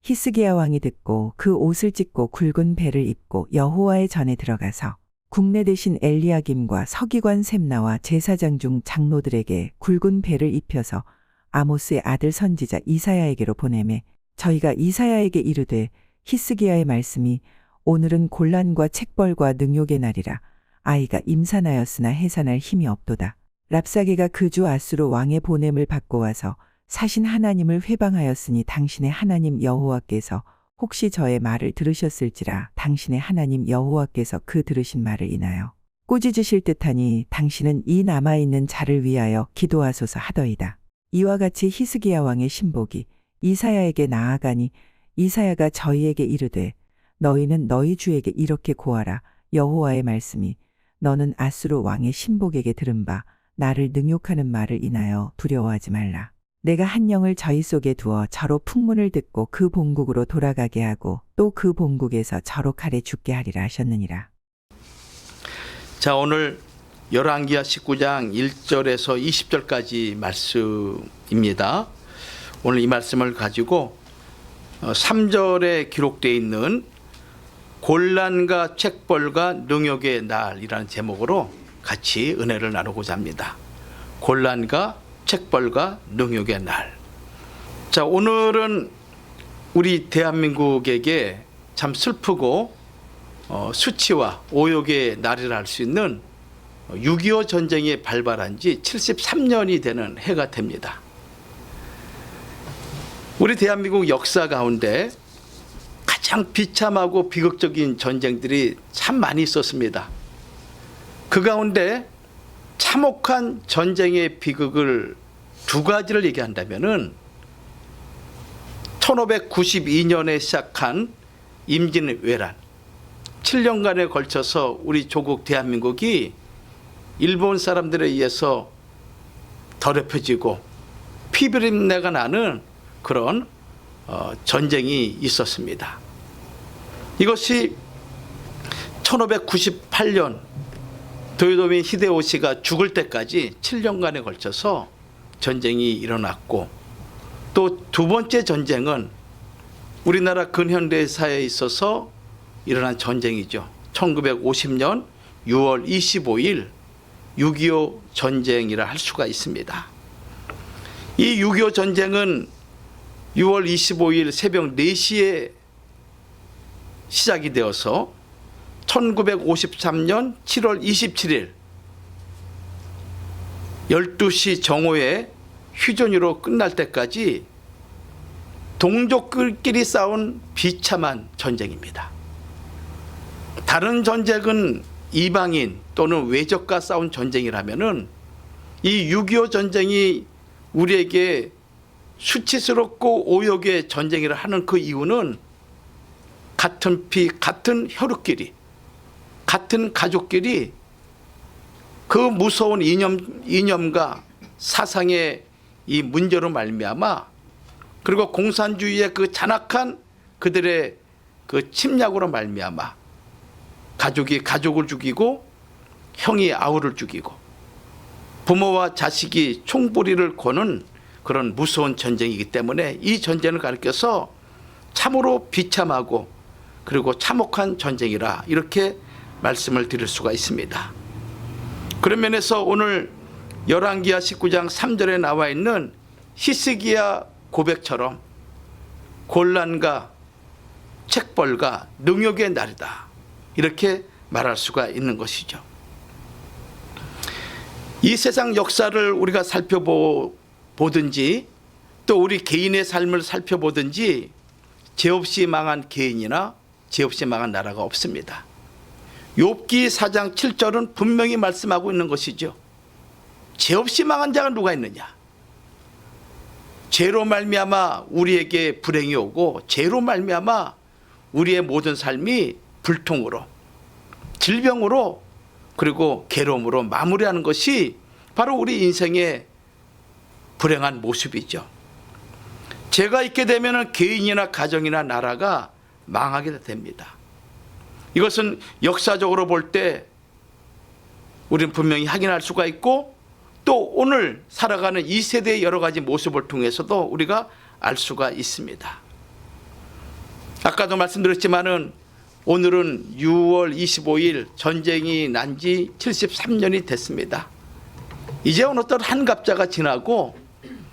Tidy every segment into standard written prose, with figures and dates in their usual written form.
히스기야 왕이 듣고 그 옷을 찢고 굵은 배를 입고 여호와의 전에 들어가서 국내 대신 엘리야김과 서기관 셈나와 제사장 중 장로들에게 굵은 배를 입혀서 아모스의 아들 선지자 이사야에게로 보내매 저희가 이사야에게 이르되 히스기야의 말씀이 오늘은 곤란과 책벌과 능욕의 날이라 아이가 임산하였으나 해산할 힘이 없도다. 랍사게가 그 주 아수르 왕의 보냄을 받고 와서 사신 하나님을 회방하였으니 당신의 하나님 여호와께서 혹시 저의 말을 들으셨을지라 당신의 하나님 여호와께서 그 들으신 말을 인하여 꾸짖으실 듯하니 당신은 이 남아있는 자를 위하여 기도하소서 하더이다. 이와 같이 히스기야 왕의 신복이 이사야에게 나아가니 이사야가 저희에게 이르되 너희는 너희 주에게 이렇게 고하라. 여호와의 말씀이 너는 아수르 왕의 신복에게 들은 바 나를 능욕하는 말을 인하여 두려워하지 말라. 내가 한 영을 저희 속에 두어 저로 풍문을 듣고 그 본국으로 돌아가게 하고 또 그 본국에서 저로 칼에 죽게 하리라 하셨느니라. 자, 오늘 열왕기하 19장 1절에서 20절까지 말씀입니다. 오늘 이 말씀을 가지고 3절에 기록되어 있는 곤란과 책벌과 능욕의 날이라는 제목으로 같이 은혜를 나누고자 합니다. 곤란과 책벌과 능욕의 날. 자, 오늘은 우리 대한민국에게 참 슬프고 수치와 오욕의 날이라 할 수 있는 6.25 전쟁이 발발한 지 73년이 되는 해가 됩니다. 우리 대한민국 역사 가운데 가장 비참하고 비극적인 전쟁들이 참 많이 있었습니다. 그 가운데 참혹한 전쟁의 비극을 두 가지를 얘기한다면은 1592년에 시작한 임진왜란, 7년간에 걸쳐서 우리 조국 대한민국이 일본 사람들에 의해서 더럽혀지고 피비린내가 나는 그런 전쟁이 있었습니다. 이것이 1598년 도요토미 히데요시가 죽을 때까지 7년간에 걸쳐서 전쟁이 일어났고, 또 두 번째 전쟁은 우리나라 근현대사에 있어서 일어난 전쟁이죠. 1950년 6월 25일 6.25 전쟁이라 할 수가 있습니다. 이 6.25 전쟁은 6월 25일 새벽 4시에 시작이 되어서 1953년 7월 27일 12시 정오에 휴전으로 끝날 때까지 동족들끼리 싸운 비참한 전쟁입니다. 다른 전쟁은 이방인 또는 외적과 싸운 전쟁이라면은 이 6.25 전쟁이 우리에게 수치스럽고 오욕의 전쟁이라 하는 그 이유는 같은 피, 같은 혈육끼리, 같은 가족끼리 그 무서운 이념과 사상의 이 문제로 말미암아, 그리고 공산주의의 그 잔악한 그들의 그 침략으로 말미암아 가족이 가족을 죽이고 형이 아우를 죽이고 부모와 자식이 총부리를 거는 그런 무서운 전쟁이기 때문에 이 전쟁을 가리켜서 참으로 비참하고 그리고 참혹한 전쟁이라 이렇게 말씀을 드릴 수가 있습니다. 그런 면에서 오늘 열왕기하 19장 3절에 나와 있는 히스기야 고백처럼 곤란과 책벌과 능욕의 날이다, 이렇게 말할 수가 있는 것이죠. 이 세상 역사를 우리가 살펴보든지 또 우리 개인의 삶을 살펴보든지 죄 없이 망한 개인이나 죄 없이 망한 나라가 없습니다. 욥기 4장 7절은 분명히 말씀하고 있는 것이죠. 죄 없이 망한 자가 누가 있느냐? 죄로 말미암아 우리에게 불행이 오고 죄로 말미암아 우리의 모든 삶이 불통으로, 질병으로, 그리고 괴로움으로 마무리하는 것이 바로 우리 인생의 불행한 모습이죠. 죄가 있게 되면 개인이나 가정이나 나라가 망하게 됩니다. 이것은 역사적으로 볼 때 우리는 분명히 확인할 수가 있고, 또 오늘 살아가는 이 세대의 여러 가지 모습을 통해서도 우리가 알 수가 있습니다. 아까도 말씀드렸지만은 오늘은 6월 25일 전쟁이 난 지 73년이 됐습니다. 이제 어떤 한갑자가 지나고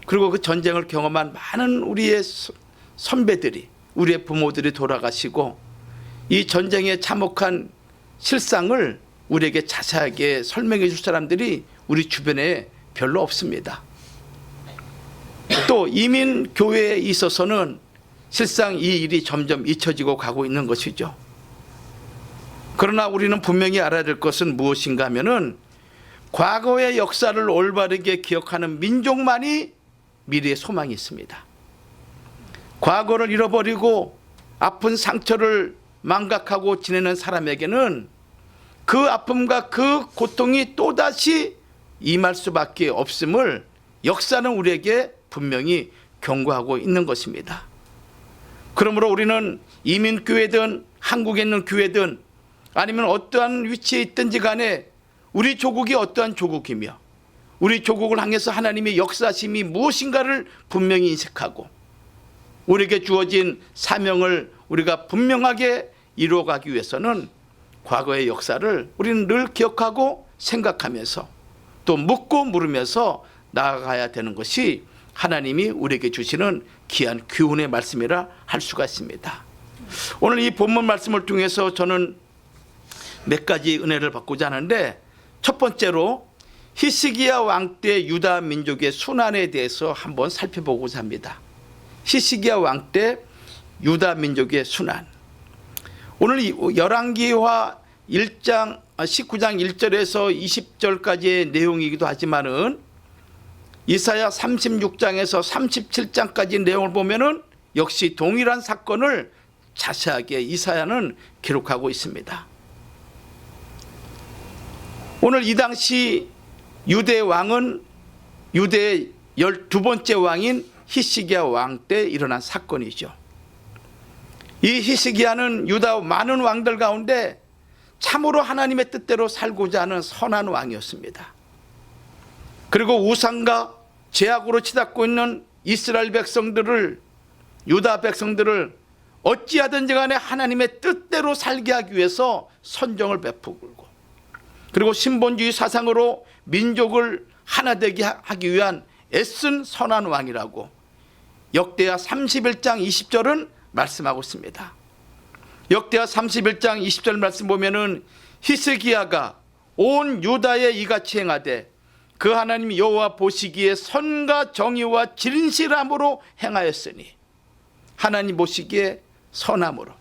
그리고 그 전쟁을 경험한 많은 우리의 선배들이 우리의 부모들이 돌아가시고 이 전쟁에 참혹한 실상을 우리에게 자세하게 설명해 줄 사람들이 우리 주변에 별로 없습니다. 또 이민 교회에 있어서는 실상 이 일이 점점 잊혀지고 가고 있는 것이죠. 그러나 우리는 분명히 알아야 될 것은 무엇인가 하면은 과거의 역사를 올바르게 기억하는 민족만이 미래의 소망이 있습니다. 과거를 잃어버리고 아픈 상처를 망각하고 지내는 사람에게는 그 아픔과 그 고통이 또다시 임할 수밖에 없음을 역사는 우리에게 분명히 경고하고 있는 것입니다. 그러므로 우리는 이민교회든 한국에 있는 교회든 아니면 어떠한 위치에 있든지 간에 우리 조국이 어떠한 조국이며 우리 조국을 향해서 하나님의 역사심이 무엇인가를 분명히 인식하고 우리에게 주어진 사명을 우리가 분명하게 이루어가기 위해서는 과거의 역사를 우리는 늘 기억하고 생각하면서 또 묻고 물으면서 나아가야 되는 것이 하나님이 우리에게 주시는 귀한 교훈의 말씀이라 할 수가 있습니다. 오늘 이 본문 말씀을 통해서 저는 몇 가지 은혜를 받고자 하는데, 첫 번째로 히스기야 왕 때 유다 민족의 순환에 대해서 한번 살펴보고자 합니다. 히스기야 왕 때 유다 민족의 순환. 오늘 열왕기하 19장 1절에서 20절까지의 내용이기도 하지만은 이사야 36장에서 37장까지 내용을 보면은 역시 동일한 사건을 자세하게 이사야는 기록하고 있습니다. 오늘 이 당시 유대 왕은 유대의 12번째 왕인 히스기야 왕 때 일어난 사건이죠. 이 히스기야는 유다 많은 왕들 가운데 참으로 하나님의 뜻대로 살고자 하는 선한 왕이었습니다. 그리고 우상과 죄악으로 치닫고 있는 이스라엘 백성들을, 유다 백성들을 어찌하든지 간에 하나님의 뜻대로 살게 하기 위해서 선정을 베풀고, 그리고 신본주의 사상으로 민족을 하나 되게 하기 위한 애쓴 선한 왕이라고 역대하 31장 20절은 말씀하고 있습니다. 역대하 31장 20절 말씀 보면은 히스기야가 온 유다에 이같이 행하되 그 하나님 여호와 보시기에 선과 정의와 진실함으로 행하였으니, 하나님 보시기에 선함으로,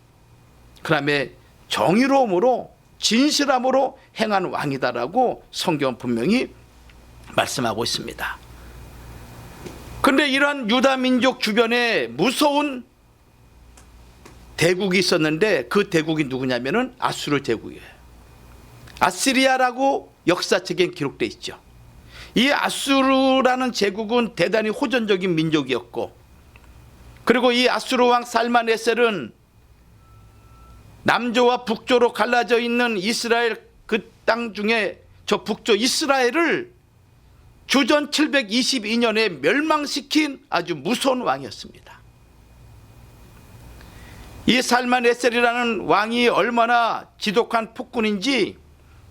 그 다음에 정의로움으로, 진실함으로 행한 왕이다라고 성경은 분명히 말씀하고 있습니다. 그런데 이러한 유다 민족 주변에 무서운 대국이 있었는데 그 대국이 누구냐면은 아수르 제국이에요. 아시리아라고 역사책에 기록되어 있죠. 이 아수르라는 제국은 대단히 호전적인 민족이었고, 그리고 이 아수르 왕 살만에셀은 남조와 북조로 갈라져 있는 이스라엘 그 땅 중에 저 북조 이스라엘을 주전 722년에 멸망시킨 아주 무서운 왕이었습니다. 이 살만에셀이라는 왕이 얼마나 지독한 폭군인지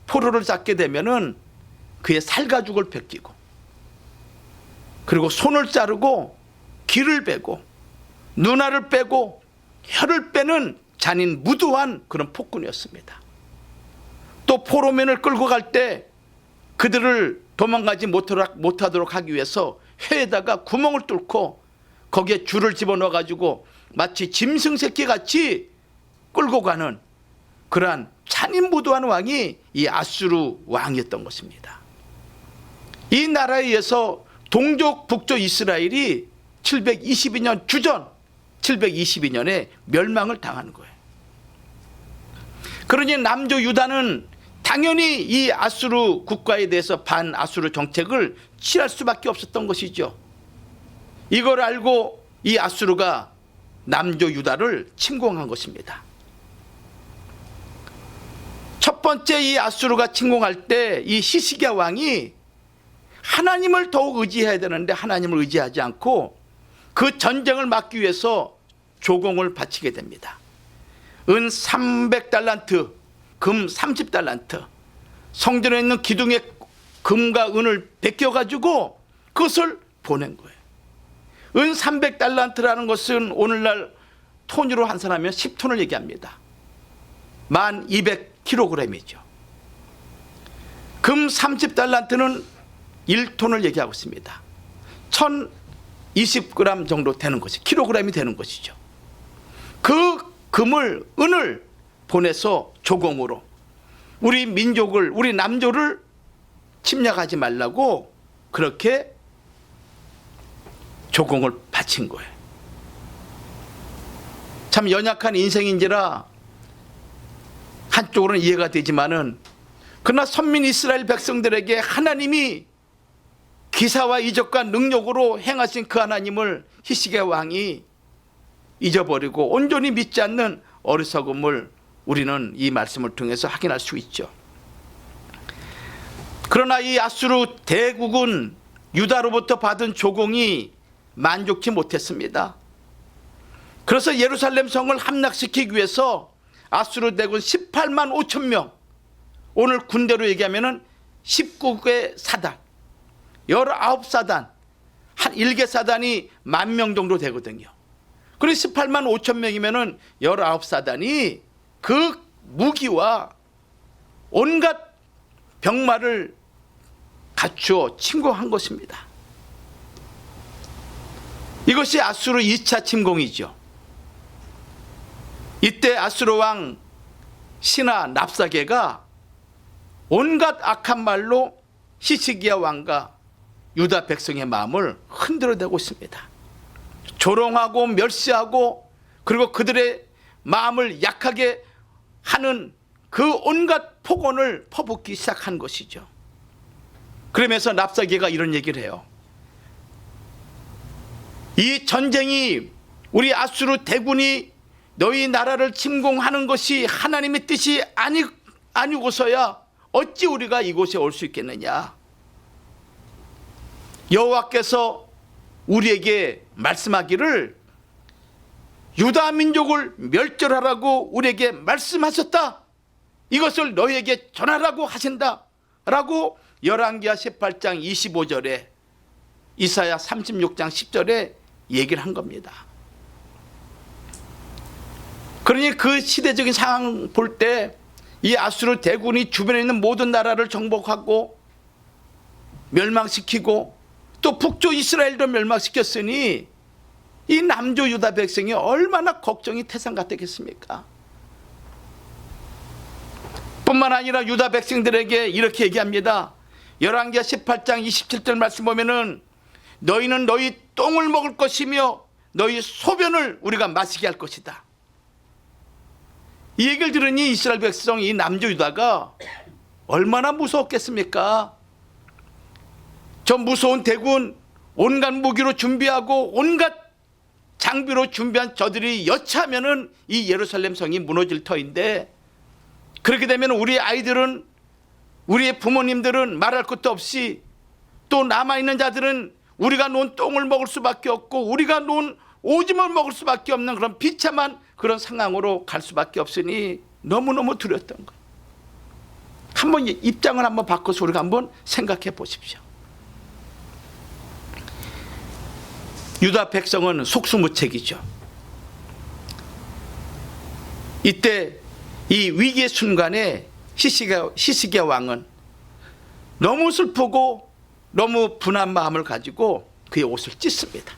포로를 잡게 되면은 그의 살가죽을 벗기고, 그리고 손을 자르고 귀를 빼고 눈알을 빼고 혀를 빼는 잔인 무도한 그런 폭군이었습니다. 또 포로맨을 끌고 갈 때 그들을 도망가지 못하도록 하기 위해서 혀에다가 구멍을 뚫고 거기에 줄을 집어넣어 가지고 마치 짐승 새끼 같이 끌고 가는 그러한 잔인무도한 왕이 이 아수르 왕이었던 것입니다. 이 나라에 의해서 동족 북조 이스라엘이 722년 주전 722년에 멸망을 당하는 거예요. 그러니 남조 유다는 당연히 이 아수르 국가에 대해서 반아수르 정책을 취할 수밖에 없었던 것이죠. 이걸 알고 이 아수르가 남조 유다를 침공한 것입니다. 첫 번째 이 아수르가 침공할 때 이 히스기야 왕이 하나님을 더욱 의지해야 되는데 하나님을 의지하지 않고 그 전쟁을 막기 위해서 조공을 바치게 됩니다. 은 300달란트, 금 30달란트, 성전에 있는 기둥에 금과 은을 베껴가지고 그것을 보낸 거예요. 은 300달란트라는 것은 오늘날 톤으로 환산하면 10톤을 얘기합니다. 1200kg이죠. 금 30달란트는 1톤을 얘기하고 있습니다. 1020g 정도 되는 것이, 킬로그램이 되는 것이죠. 그 금을, 은을 보내서 조공으로 우리 민족을, 우리 남조를 침략하지 말라고 그렇게 조공을 바친 거예요. 참 연약한 인생인지라 한쪽으로는 이해가 되지만은, 그러나 선민 이스라엘 백성들에게 하나님이 기사와 이적과 능력으로 행하신 그 하나님을 히스기야 왕이 잊어버리고 온전히 믿지 않는 어리석음을 우리는 이 말씀을 통해서 확인할 수 있죠. 그러나 이 아수르 대국은 유다로부터 받은 조공이 만족치 못했습니다. 그래서 예루살렘 성을 함락시키기 위해서 아수르 대군 18만 5천 명, 오늘 군대로 얘기하면 19개 사단, 19사단, 한 1개 사단이 10,000명 정도 되거든요. 그래서 18만 5천 명이면 19사단이 그 무기와 온갖 병마를 갖추어 침공한 것입니다. 이것이 아수르 2차 침공이죠. 이때 아수르 왕 신하 납사게가 온갖 악한 말로 히스기야 왕과 유다 백성의 마음을 흔들어대고 있습니다. 조롱하고 멸시하고, 그리고 그들의 마음을 약하게 하는 그 온갖 폭언을 퍼붓기 시작한 것이죠. 그러면서 납사게가 이런 얘기를 해요. 이 전쟁이, 우리 아수르 대군이 너희 나라를 침공하는 것이 하나님의 뜻이 아니고서야 어찌 우리가 이곳에 올 수 있겠느냐. 여호와께서 우리에게 말씀하기를 유다 민족을 멸절하라고 우리에게 말씀하셨다. 이것을 너희에게 전하라고 하신다 라고 열왕기하 18장 25절에, 이사야 36장 10절에 얘기를 한 겁니다. 그러니 그 시대적인 상황 볼 때 이 아수르 대군이 주변에 있는 모든 나라를 정복하고 멸망시키고 또 북쪽 이스라엘도 멸망시켰으니 이 남조 유다 백성이 얼마나 걱정이 태산 같겠습니까? 뿐만 아니라 유다 백성들에게 이렇게 얘기합니다. 열왕기하 18장 27절 말씀 보면은 너희는 너희 똥을 먹을 것이며 너희 소변을 우리가 마시게 할 것이다. 이 얘기를 들으니 이스라엘 백성, 이 남조 유다가 얼마나 무서웠겠습니까? 저 무서운 대군, 온갖 무기로 준비하고 온갖 장비로 준비한 저들이 여차하면은 이 예루살렘 성이 무너질 터인데, 그렇게 되면 우리 아이들은, 우리의 부모님들은 말할 것도 없이, 또 남아있는 자들은 우리가 놓은 똥을 먹을 수밖에 없고 우리가 놓은 오줌을 먹을 수밖에 없는 그런 비참한 그런 상황으로 갈 수밖에 없으니 너무너무 두려웠던 거예요. 한번 입장을 한번 바꿔서 우리가 한번 생각해 보십시오. 유다 백성은 속수무책이죠. 이때 이 위기의 순간에 히스기야 왕은 너무 슬프고 너무 분한 마음을 가지고 그의 옷을 찢습니다.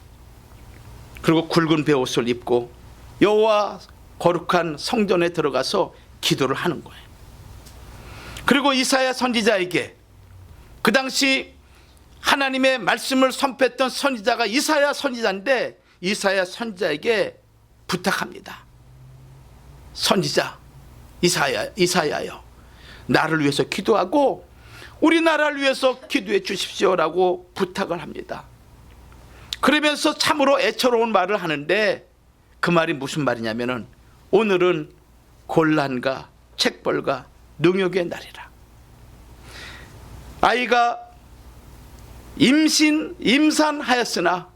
그리고 굵은 베옷을 입고 여호와 거룩한 성전에 들어가서 기도를 하는 거예요. 그리고 이사야 선지자에게, 그 당시 하나님의 말씀을 선포했던 선지자가 이사야 선지자인데, 이사야 선지자에게 부탁합니다. 선지자 이사야여, 나를 위해서 기도하고 우리나라를 위해서 기도해 주십시오라고 부탁을 합니다. 그러면서 참으로 애처로운 말을 하는데, 그 말이 무슨 말이냐면은 오늘은 곤란과 책벌과 능욕의 날이라. 아이가 임산하였으나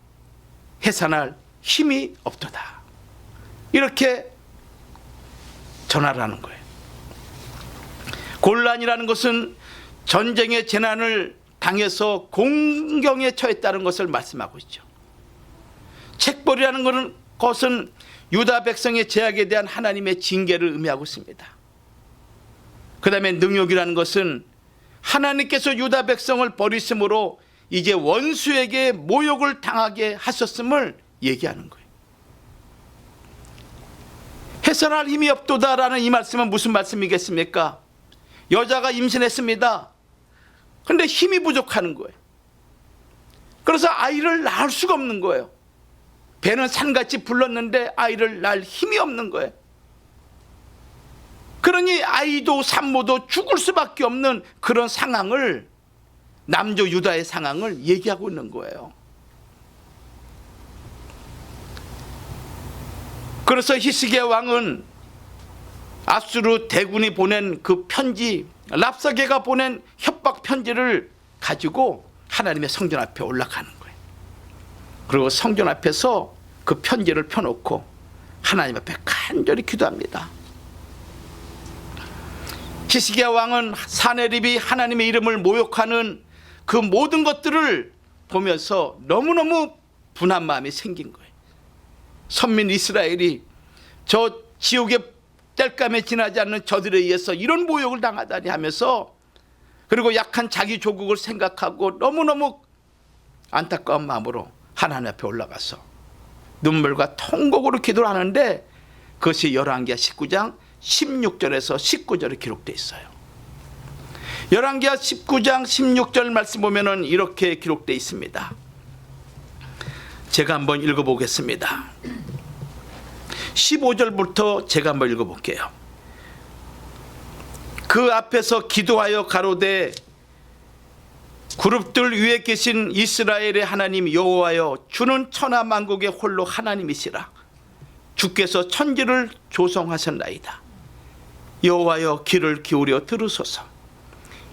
해산할 힘이 없도다. 이렇게 전하라는 거예요. 곤란이라는 것은 전쟁의 재난을 당해서 공경에 처했다는 것을 말씀하고 있죠. 책벌이라는 것은 유다 백성의 제약에 대한 하나님의 징계를 의미하고 있습니다. 그 다음에 능욕이라는 것은 하나님께서 유다 백성을 버리심으로 이제 원수에게 모욕을 당하게 하셨음을 얘기하는 거예요. 해산할 힘이 없도다라는 이 말씀은 무슨 말씀이겠습니까? 여자가 임신했습니다. 그런데 힘이 부족하는 거예요. 그래서 아이를 낳을 수가 없는 거예요. 배는 산같이 불렀는데 아이를 낳을 힘이 없는 거예요. 그러니 아이도 산모도 죽을 수밖에 없는 그런 상황을, 남조 유다의 상황을 얘기하고 있는 거예요. 그래서 히스기야 왕은 아수르 대군이 보낸 그 편지, 랍사게가 보낸 협박 편지를 가지고 하나님의 성전 앞에 올라가는 거예요. 그리고 성전 앞에서 그 편지를 펴놓고 하나님 앞에 간절히 기도합니다. 히스기야 왕은 사네립이 하나님의 이름을 모욕하는 그 모든 것들을 보면서 너무너무 분한 마음이 생긴 거예요. 선민 이스라엘이 저 지옥의 땔감에 지나지 않는 저들에 의해서 이런 모욕을 당하다니 하면서, 그리고 약한 자기 조국을 생각하고 너무너무 안타까운 마음으로 하나님 앞에 올라가서 눈물과 통곡으로 기도를 하는데, 그것이 열왕기하 19장 16절에서 19절에 기록되어 있어요. 열왕기하 19장 16절 말씀 보면은 이렇게 기록되어 있습니다. 제가 한번 읽어보겠습니다. 15절부터 제가 한번 읽어볼게요. 그 앞에서 기도하여 가로되 그룹들 위에 계신 이스라엘의 하나님 여호와여, 주는 천하 만국의 홀로 하나님이시라. 주께서 천지를 조성하셨나이다. 여호와여, 귀를 기울여 들으소서.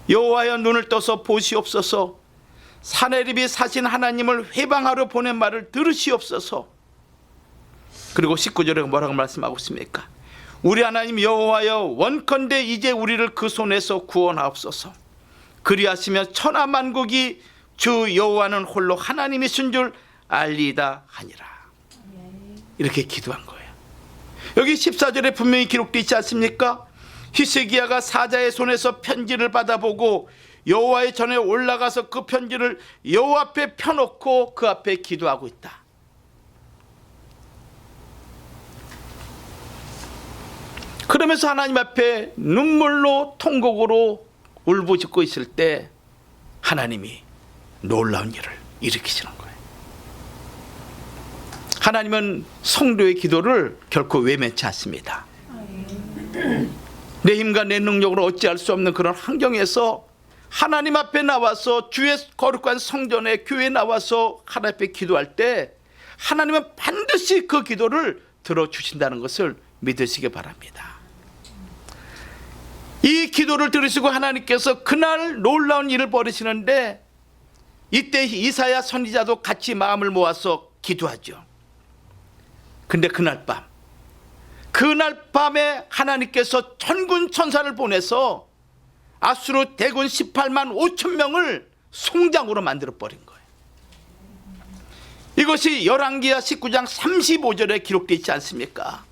여호와여, 눈을 떠서 보시옵소서. 사네립이 사신 하나님을 회방하러 보낸 말을 들으시옵소서. 그리고 19절에 뭐라고 말씀하고 있습니까? 우리 하나님 여호와여, 원컨대 이제 우리를 그 손에서 구원하옵소서. 그리하시면 천하 만국이 주 여호와는 홀로 하나님이신 줄 알리다 하니라. 이렇게 기도한 거예요. 여기 14절에 분명히 기록되어 있지 않습니까? 히스기야가 사자의 손에서 편지를 받아보고 여호와의 전에 올라가서 그 편지를 여호와 앞에 펴놓고 그 앞에 기도하고 있다. 그러면서 하나님 앞에 눈물로 통곡으로 울부짖고 있을 때 하나님이 놀라운 일을 일으키시는 거예요. 하나님은 성도의 기도를 결코 외면치 않습니다. 내 힘과 내 능력으로 어찌할 수 없는 그런 환경에서 하나님 앞에 나와서 주의 거룩한 성전에 교회에 나와서 하나님 앞에 기도할 때 하나님은 반드시 그 기도를 들어주신다는 것을 믿으시기 바랍니다. 이 기도를 들으시고 하나님께서 그날 놀라운 일을 벌이시는데, 이때 이사야 선지자도 같이 마음을 모아서 기도하죠. 근데 그날 밤에 하나님께서 천군 천사를 보내서 아수르 대군 18만 5천 명을 송장으로 만들어버린 거예요. 이것이 열왕기하 19장 35절에 기록되어 있지 않습니까?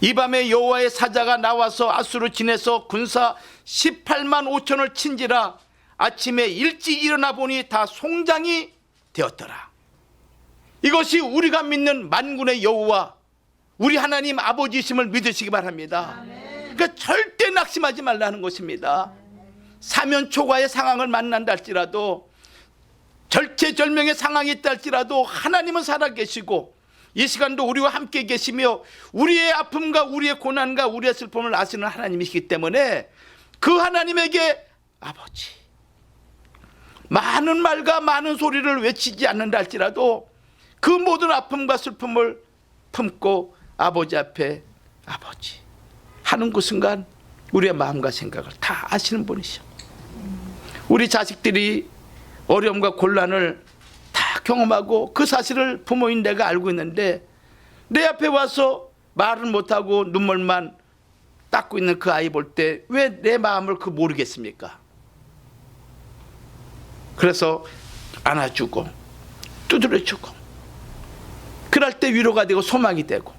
이 밤에 여호와의 사자가 나와서 아수르 진에서 군사 18만 5천을 친지라. 아침에 일찍 일어나 보니 다 송장이 되었더라. 이것이 우리가 믿는 만군의 여호와, 우리 하나님 아버지이심을 믿으시기 바랍니다. 그러니까 절대 낙심하지 말라는 것입니다. 사면초가의 상황을 만난다 할지라도, 절체절명의 상황이 있다 할지라도 하나님은 살아계시고 이 시간도 우리와 함께 계시며 우리의 아픔과 우리의 고난과 우리의 슬픔을 아시는 하나님이시기 때문에 그 하나님에게 아버지, 많은 말과 많은 소리를 외치지 않는다 할지라도 그 모든 아픔과 슬픔을 품고 아버지 앞에 아버지 하는 그 순간 우리의 마음과 생각을 다 아시는 분이셔. 우리 자식들이 어려움과 곤란을 다 경험하고 그 사실을 부모인 내가 알고 있는데 내 앞에 와서 말을 못하고 눈물만 닦고 있는 그 아이 볼 때 왜 내 마음을 모르겠습니까? 그래서 안아주고 두드려주고 그럴 때 위로가 되고 소망이 되고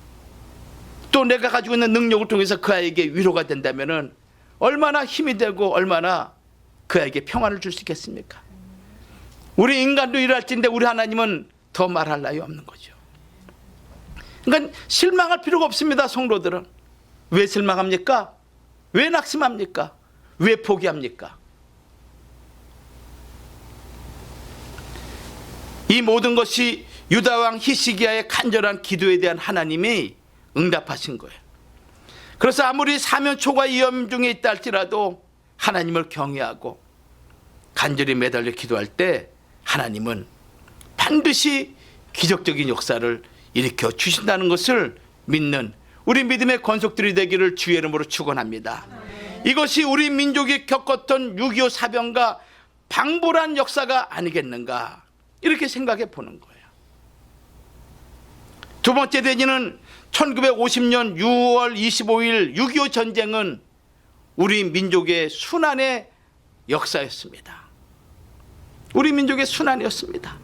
또 내가 가지고 있는 능력을 통해서 그 아이에게 위로가 된다면 얼마나 힘이 되고 얼마나 그 아이에게 평안을 줄 수 있겠습니까? 우리 인간도 이럴진데 우리 하나님은 더 말할 나위 없는 거죠. 그러니까 실망할 필요가 없습니다. 성도들은. 왜 실망합니까? 왜 낙심합니까? 왜 포기합니까? 이 모든 것이 유다왕 히스기야의 간절한 기도에 대한 하나님이 응답하신 거예요. 그래서 아무리 사면초가 위험 중에 있다 할지라도 하나님을 경외하고 간절히 매달려 기도할 때 하나님은 반드시 기적적인 역사를 일으켜 주신다는 것을 믿는 우리 믿음의 권속들이 되기를 주의 이름으로 축원합니다. 이것이 우리 민족이 겪었던 6.25 사병과 방불한 역사가 아니겠는가 이렇게 생각해 보는 거예요. 두 번째 대지는 1950년 6월 25일 6.25 전쟁은 우리 민족의 순환의 역사였습니다. 우리 민족의 순환이었습니다.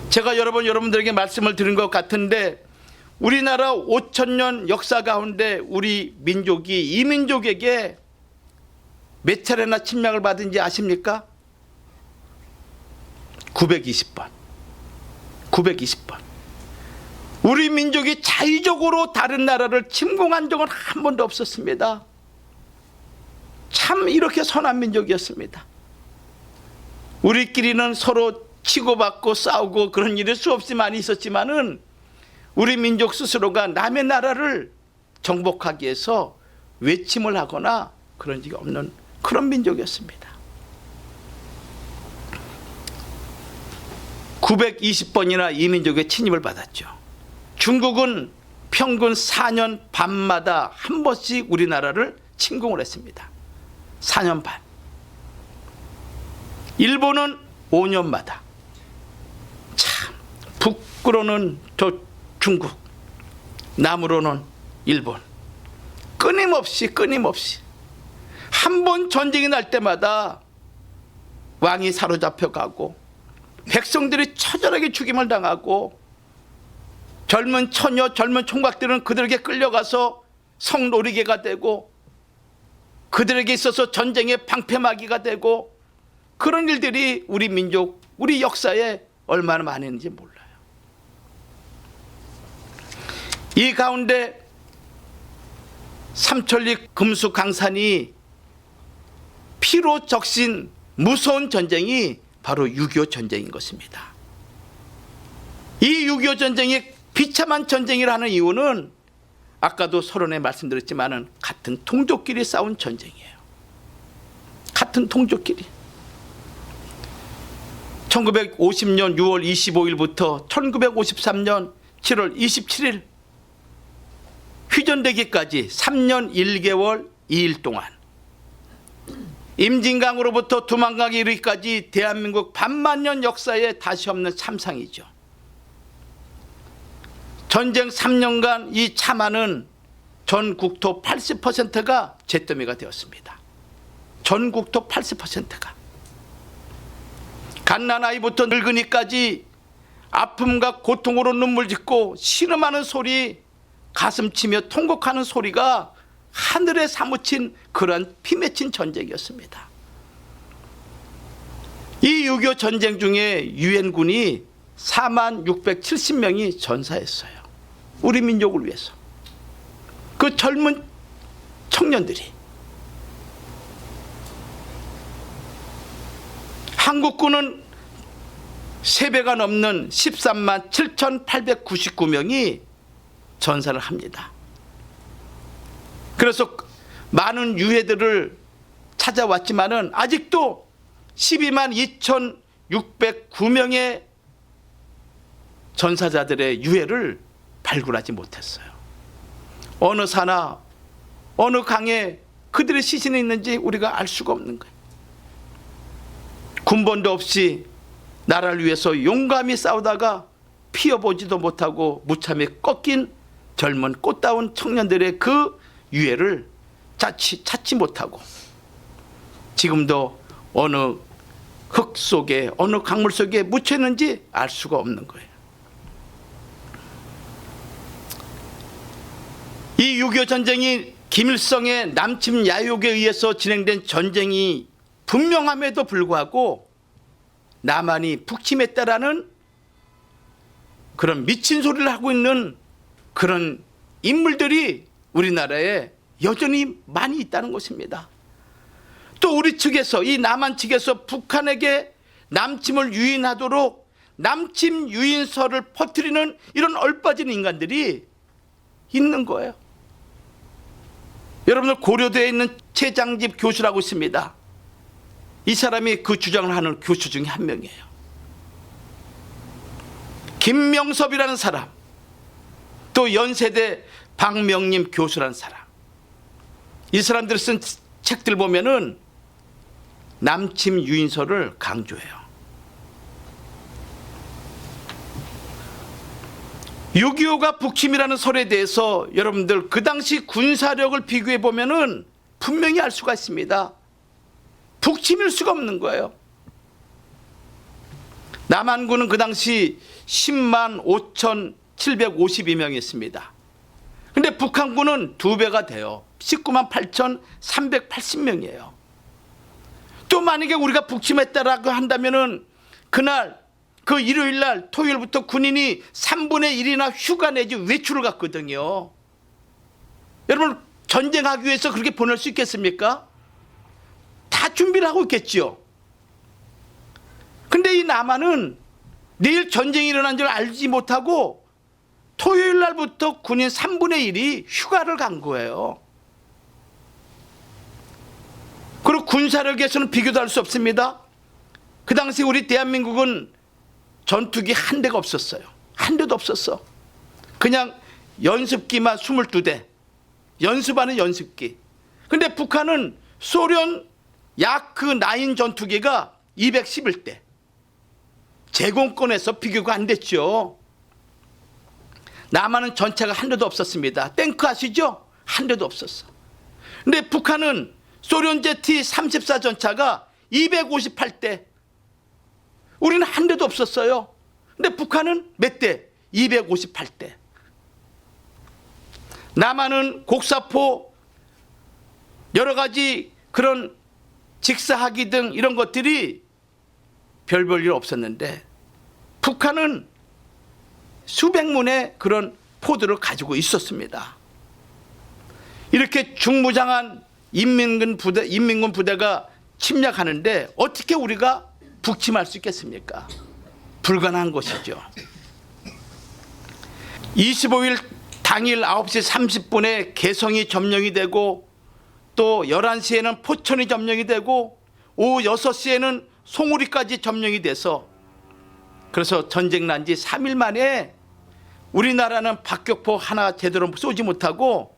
제가 여러 번 여러분들에게 말씀을 드린 것 같은데 우리나라 5,000년 역사 가운데 우리 민족이 이 민족에게 몇 차례나 침략을 받은지 아십니까? 920번. 920번. 우리 민족이 자의적으로 다른 나라를 침공한 적은 한 번도 없었습니다. 참 이렇게 선한 민족이었습니다. 우리끼리는 서로 치고받고 싸우고 그런 일이 수없이 많이 있었지만은 우리 민족 스스로가 남의 나라를 정복하기 위해서 외침을 하거나 그런 적이 없는 그런 민족이었습니다. 920번이나 이 민족의 침입을 받았죠. 중국은 평균 4년 반마다 한 번씩 우리나라를 침공을 했습니다. 4년 반. 일본은 5년마다. 참 북으로는 저 중국, 남으로는 일본. 끊임없이 한 번 전쟁이 날 때마다 왕이 사로잡혀 가고 백성들이 처절하게 죽임을 당하고 젊은 처녀, 젊은 총각들은 그들에게 끌려가서 성놀이개가 되고 그들에게 있어서 전쟁의 방패막이가 되고 그런 일들이 우리 민족, 우리 역사에 얼마나 많았는지 몰라요. 이 가운데 삼천리 금수강산이 피로 적신 무서운 전쟁이 바로 6.25 전쟁인 것입니다. 이 6.25 전쟁이 비참한 전쟁이라는 이유는 아까도 서론에 말씀드렸지만은 같은 동족끼리 싸운 전쟁이에요. 같은 동족끼리. 1950년 6월 25일부터 1953년 7월 27일 휴전되기까지 3년 1개월 2일 동안 임진강으로부터 두만강에 이르기까지 대한민국 반만년 역사에 다시 없는 참상이죠. 전쟁 3년간 이 참화는 전 국토 80%가 잿더미가 되었습니다. 전 국토 80%가. 갓난아이부터 늙은이까지 아픔과 고통으로 눈물 짓고 신음하는 소리, 가슴 치며 통곡하는 소리가 하늘에 사무친 그러한 피 맺힌 전쟁이었습니다. 이 6.25 전쟁 중에 유엔군이 4670명이 전사했어요. 우리 민족을 위해서. 그 젊은 청년들이. 한국군은 3배가 넘는 13만 7899명이 전사를 합니다. 그래서 많은 유해들을 찾아왔지만은 아직도 12만 2609명의 전사자들의 유해를 발굴하지 못했어요. 어느 산하 어느 강에 그들의 시신이 있는지 우리가 알 수가 없는 거예요. 군번도 없이 나라를 위해서 용감히 싸우다가 피어보지도 못하고 무참히 꺾인 젊은 꽃다운 청년들의 그 유해를 찾지 못하고 지금도 어느 흙 속에 어느 강물 속에 묻혀 있는지 알 수가 없는 거예요. 이 6.25 전쟁이 김일성의 남침 야욕에 의해서 진행된 전쟁이 분명함에도 불구하고 남한이 북침했다라는 그런 미친 소리를 하고 있는 그런 인물들이 우리나라에 여전히 많이 있다는 것입니다. 또 우리 측에서, 이 남한 측에서 북한에게 남침을 유인하도록 남침 유인설을 퍼뜨리는 이런 얼빠진 인간들이 있는 거예요. 여러분들 고려대에 있는 최장집 교수라고 있습니다. 이 사람이 그 주장을 하는 교수 중에 한 명이에요. 김명섭이라는 사람, 또 연세대 박명림 교수라는 사람, 이 사람들이 쓴 책들 보면은 남침 유인설을 강조해요. 6.25가 북침이라는 설에 대해서 여러분들 그 당시 군사력을 비교해 보면은 분명히 알 수가 있습니다. 북침일 수가 없는 거예요. 남한군은 그 당시 10만 5,752명이었습니다. 근데 북한군은 2배가 돼요. 19만 8,380명이에요. 또 만약에 우리가 북침했다라고 한다면은 그날 그 일요일 날 토요일부터 군인이 3분의 1이나 휴가 내지 외출을 갔거든요. 여러분 전쟁하기 위해서 그렇게 보낼 수 있겠습니까? 다 준비를 하고 있겠지요. 근데 이 남한은 내일 전쟁이 일어난 줄 알지 못하고 토요일 날부터 군인 3분의 1이 휴가를 간 거예요. 그리고 군사력에서는 비교도 할 수 없습니다. 그 당시 우리 대한민국은 전투기 한 대가 없었어요. 한 대도 없었어. 그냥 연습기만 22대. 연습하는 연습기. 근데 북한은 소련 야크9 전투기가 211대. 제공권에서 비교가 안 됐죠. 남한은 전차가 한 대도 없었습니다. 탱크 아시죠? 한 대도 없었어. 근데 북한은 소련제 T-34 전차가 258대. 우리는 한 대도 없었어요. 근데 북한은 몇 대? 258대. 남한은 곡사포 여러 가지 그런 직사하기 등 이런 것들이 별 볼 일 없었는데 북한은 수백 문의 그런 포드를 가지고 있었습니다. 이렇게 중무장한 인민군 부대가 침략하는데 어떻게 우리가 북침할 수 있겠습니까? 불가능한 것이죠. 25일 당일 9시 30분에 개성이 점령이 되고 또 11시에는 포천이 점령이 되고 오후 6시에는 송우리까지 점령이 돼서 그래서 전쟁 난 지 3일 만에 우리나라는 박격포 하나 제대로 쏘지 못하고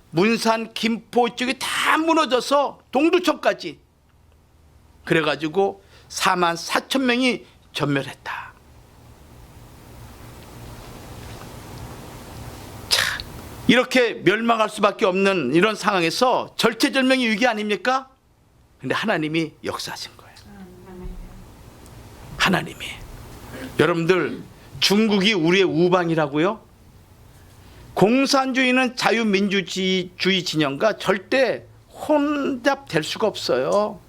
문산, 김포 이쪽이 다 무너져서 동두천까지 그래가지고 4만 4천 명이 전멸했다. 자, 이렇게 멸망할 수밖에 없는 이런 상황에서 절체절명의 위기 아닙니까? 근데 하나님이 역사하신 거예요. 하나님이. 여러분들 중국이 우리의 우방이라고요? 공산주의는 자유민주주의 진영과 절대 혼잡될 수가 없어요.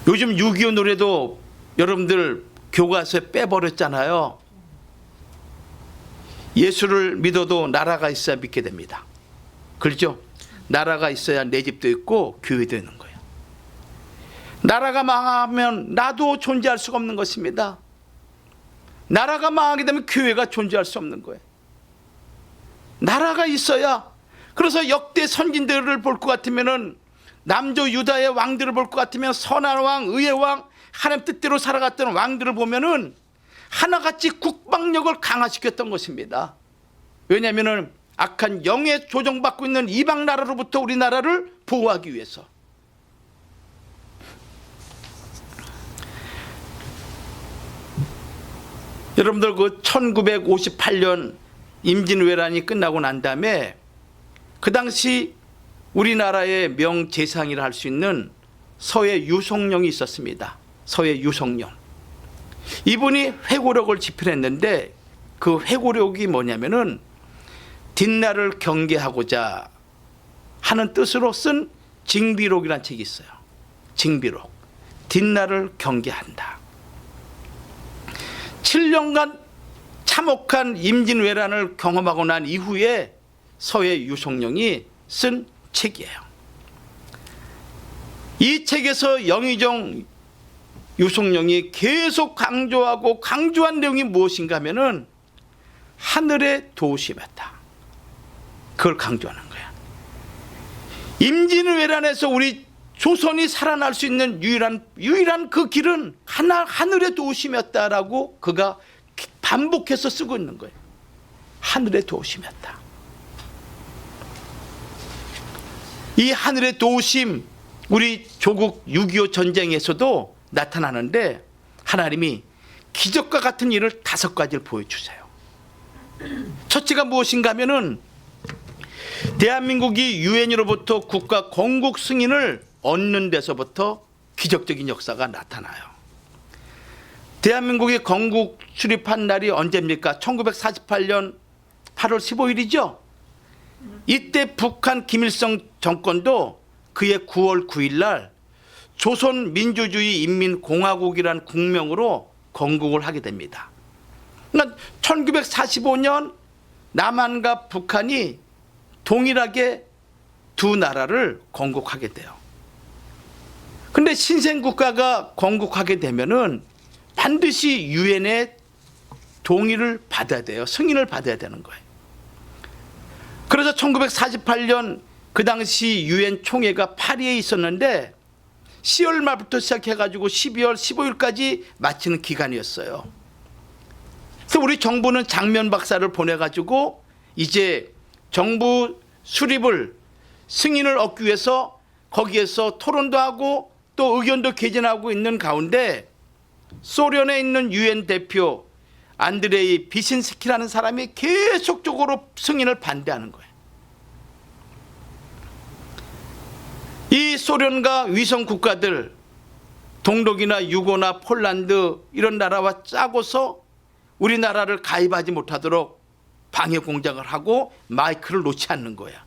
요즘 6.25 노래도 여러분들 교과서에 빼버렸잖아요. 예수를 믿어도 나라가 있어야 믿게 됩니다. 그렇죠? 나라가 있어야 내 집도 있고 교회도 있는 거예요. 나라가 망하면 나도 존재할 수가 없는 것입니다. 나라가 망하게 되면 교회가 존재할 수 없는 거예요. 나라가 있어야. 그래서 역대 선진들을 볼 것 같으면은 남조 유다의 왕들을 볼 것 같으면 선한 왕, 의의 왕, 하나님 뜻대로 살아갔던 왕들을 보면은 하나같이 국방력을 강화시켰던 것입니다. 왜냐하면은 악한 영에 조정받고 있는 이방 나라로부터 우리나라를 보호하기 위해서. 여러분들 그 1958년 임진왜란이 끝나고 난 다음에 그 당시 우리나라의 명재상이라 할 수 있는 서해 유성룡이 있었습니다. 서해 유성룡. 이분이 회고록을 집필했는데 그 회고록이 뭐냐면은 뒷날을 경계하고자 하는 뜻으로 쓴 징비록이라는 책이 있어요. 징비록. 뒷날을 경계한다. 7년간 참혹한 임진왜란을 경험하고 난 이후에 서해 유성룡이 쓴 책이에요. 이 책에서 영의정 유성룡이 계속 강조한 내용이 무엇인가 하면은 하늘의 도우심이었다. 그걸 강조하는 거야. 임진왜란에서 우리 조선이 살아날 수 있는 유일한 그 길은 하늘의 도우심이었다라고 그가 반복해서 쓰고 있는 거예요. 하늘의 도우심이었다. 이 하늘의 도우심, 우리 조국 6.25 전쟁에서도 나타나는데 하나님이 기적과 같은 일을 5가지를 보여주세요. 첫째가 무엇인가 하면은 대한민국이 유엔으로부터 국가 건국 승인을 얻는 데서부터 기적적인 역사가 나타나요. 대한민국이 건국 수립한 날이 언제입니까? 1948년 8월 15일이죠. 이때 북한 김일성 정권도 그해 9월 9일 날 조선민주주의 인민공화국이라는 국명으로 건국을 하게 됩니다. 그러니까 1945년 남한과 북한이 동일하게 두 나라를 건국하게 돼요. 근데 신생국가가 건국하게 되면은 반드시 유엔의 동의를 받아야 돼요. 승인을 받아야 되는 거예요. 그래서 1948년 그 당시 유엔 총회가 파리에 있었는데 10월 말부터 시작해가지고 12월 15일까지 마치는 기간이었어요. 그래서 우리 정부는 장면 박사를 보내가지고 이제 정부 수립을 승인을 얻기 위해서 거기에서 토론도 하고 또 의견도 개진하고 있는 가운데 소련에 있는 유엔 대표 안드레이 비신스키라는 사람이 계속적으로 승인을 반대하는 거예요. 이 소련과 위성 국가들 동독이나 유고나 폴란드 이런 나라와 짜고서 우리나라를 가입하지 못하도록 방해 공작을 하고 마이크를 놓지 않는 거야.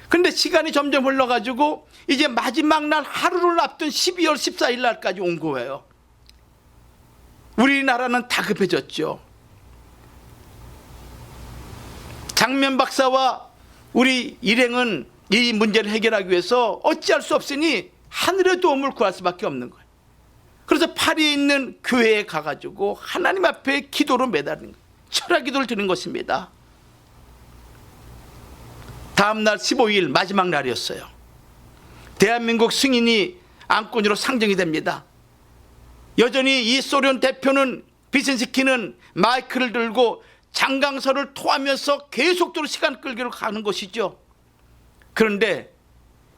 근데 시간이 점점 흘러가지고 이제 마지막 날 하루를 앞둔 12월 14일 날까지 온 거예요. 우리나라는 다급해졌죠. 장면 박사와 우리 일행은 이 문제를 해결하기 위해서 어찌할 수 없으니 하늘의 도움을 구할 수밖에 없는 거예요. 그래서 파리에 있는 교회에 가가지고 하나님 앞에 기도로 매달리는 거예요. 철학 기도를 드린 것입니다. 다음 날 15일 마지막 날이었어요. 대한민국 승인이 안건으로 상정이 됩니다. 여전히 이 소련 대표는 비신스키는 마이크를 들고 장강서를 토하면서 계속적으로 시간 끌기로 가는 것이죠. 그런데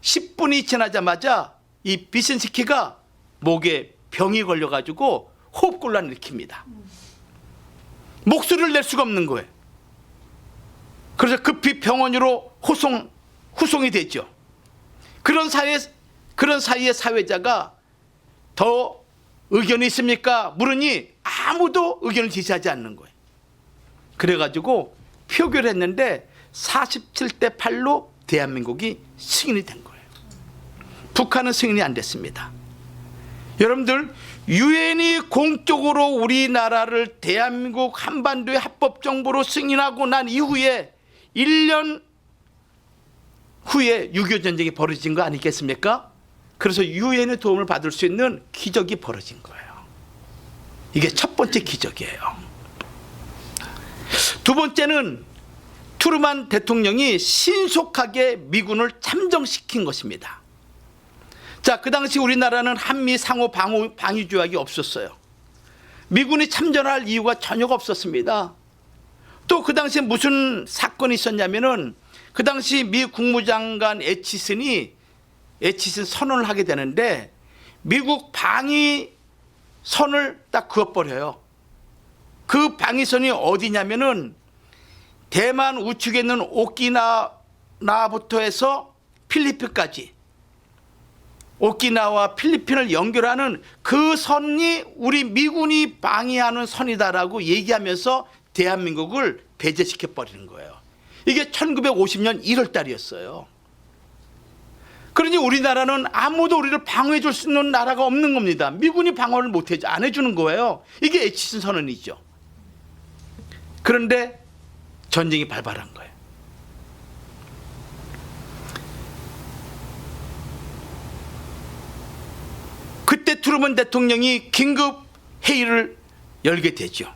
10분이 지나자마자 이 비신스키가 목에 병이 걸려가지고 호흡곤란을 일으킵니다. 목소리를 낼 수가 없는 거예요. 그래서 급히 병원으로 후송이 되죠. 그런 사이에 사회자가 더 의견이 있습니까? 물으니 아무도 의견을 제시하지 않는 거예요. 그래가지고 표결을 했는데 47대 8로 대한민국이 승인이 된 거예요. 북한은 승인이 안 됐습니다. 여러분들, 유엔이 공적으로 우리나라를 대한민국 한반도의 합법정부로 승인하고 난 이후에 1년 후에 6.25 전쟁이 벌어진 거 아니겠습니까? 그래서 유엔의 도움을 받을 수 있는 기적이 벌어진 거예요. 이게 첫 번째 기적이에요. 두 번째는 트루만 대통령이 신속하게 미군을 참정시킨 것입니다. 자, 그 당시 우리나라는 한미 상호 방위 조약이 없었어요. 미군이 참전할 이유가 전혀 없었습니다. 또 그 당시에 무슨 사건이 있었냐면은 그 당시 미 국무장관 애치슨 선언을 하게 되는데 미국 방위 선을 딱 그어버려요. 그 방위선이 어디냐면은 대만 우측에 있는 오키나와부터 해서 필리핀까지, 오키나와 필리핀을 연결하는 그 선이 우리 미군이 방위하는 선이다라고 얘기하면서 대한민국을 배제시켜 버리는 거예요. 이게 1950년 1월 달이었어요. 그러니 우리나라는 아무도 우리를 방어해 줄 수 있는 나라가 없는 겁니다. 미군이 방어를 안 해주는 거예요. 이게 에치슨 선언이죠. 그런데 전쟁이 발발한 거예요. 그때 트루먼 대통령이 긴급 회의를 열게 되죠.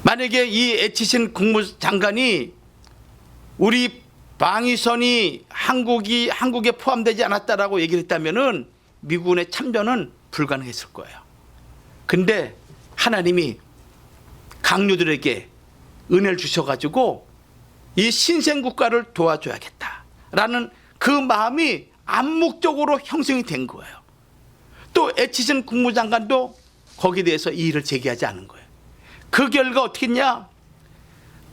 만약에 이 에치슨 국무장관이 우리 방위선이 한국에 포함되지 않았다라고 얘기를 했다면은 미군의 참전은 불가능했을 거예요. 근데 하나님이 강요들에게 은혜를 주셔가지고 이 신생국가를 도와줘야겠다라는 그 마음이 암묵적으로 형성이 된 거예요. 또 에치슨 국무장관도 거기에 대해서 이의를 제기하지 않은 거예요. 그 결과 어떻게 했냐?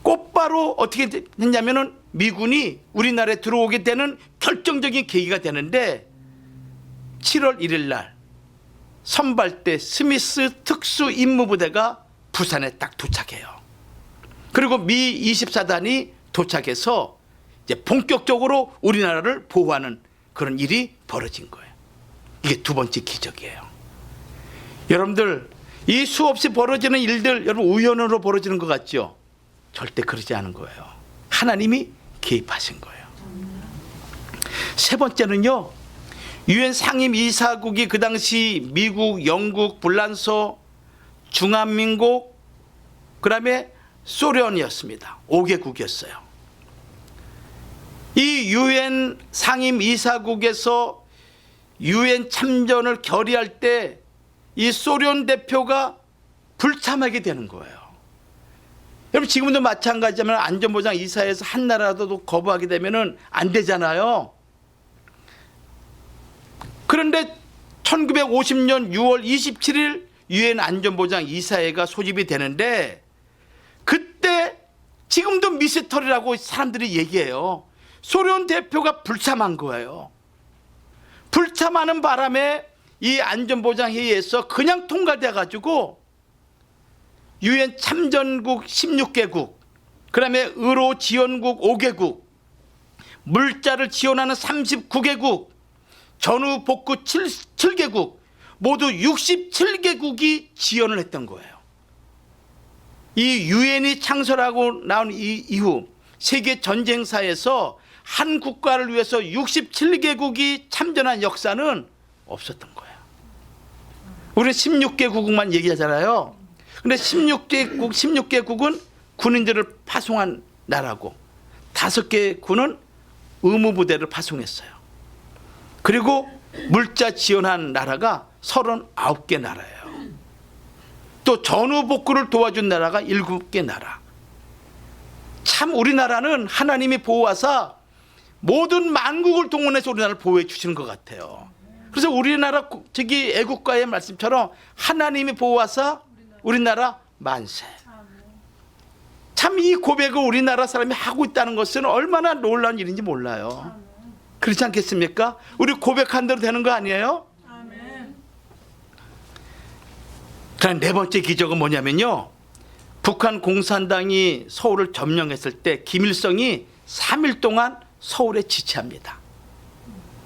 곧바로 어떻게 했냐면은 미군이 우리나라에 들어오게 되는 결정적인 계기가 되는데 7월 1일 날 선발대 스미스 특수임무부대가 부산에 딱 도착해요. 그리고 미 24단이 도착해서 이제 본격적으로 우리나라를 보호하는 그런 일이 벌어진 거예요. 이게 두 번째 기적이에요. 여러분들, 이 수없이 벌어지는 일들 여러분 우연으로 벌어지는 것 같죠? 절대 그러지 않은 거예요. 하나님이 개입하신 거예요. 세 번째는요, 유엔 상임 이사국이 그 당시 미국, 영국, 불란서, 중화민국, 그 다음에 소련이었습니다. 5개국이었어요. 이 유엔 상임 이사국에서 유엔 참전을 결의할 때 이 소련 대표가 불참하게 되는 거예요. 여러분, 지금도 마찬가지지만 안전보장 이사회에서 한 나라라도 거부하게 되면 안 되잖아요. 그런데 1950년 6월 27일 유엔 안전보장 이사회가 소집이 되는데 그때 지금도 미스터리라고 사람들이 얘기해요. 소련 대표가 불참한 거예요. 불참하는 바람에 이 안전보장회의에서 그냥 통과돼 가지고 유엔 참전국 16개국, 그 다음에 의료 지원국 5개국, 물자를 지원하는 39개국, 전후 복구 7개국, 모두 67개국이 지원을 했던 거예요. 이 유엔이 창설하고 나온 이후 세계 전쟁사에서 한 국가를 위해서 67개국이 참전한 역사는 없었던 거예요. 우리는 16개국만 얘기하잖아요. 근데 16개국은 군인들을 파송한 나라고 5개 군은 의무부대를 파송했어요. 그리고 물자 지원한 나라가 39개 나라예요. 또 전후 복구를 도와준 나라가 7개 나라. 참 우리나라는 하나님이 보호하사 모든 만국을 동원해서 우리나라를 보호해 주시는 것 같아요. 그래서 우리나라 저기 애국가의 말씀처럼 하나님이 보호하사 우리나라 만세. 참 이 고백을 우리나라 사람이 하고 있다는 것은 얼마나 놀라운 일인지 몰라요. 그렇지 않겠습니까? 우리 고백한 대로 되는 거 아니에요? 그럼 네 번째 기적은 뭐냐면요, 북한 공산당이 서울을 점령했을 때 김일성이 3일 동안 서울에 지체합니다.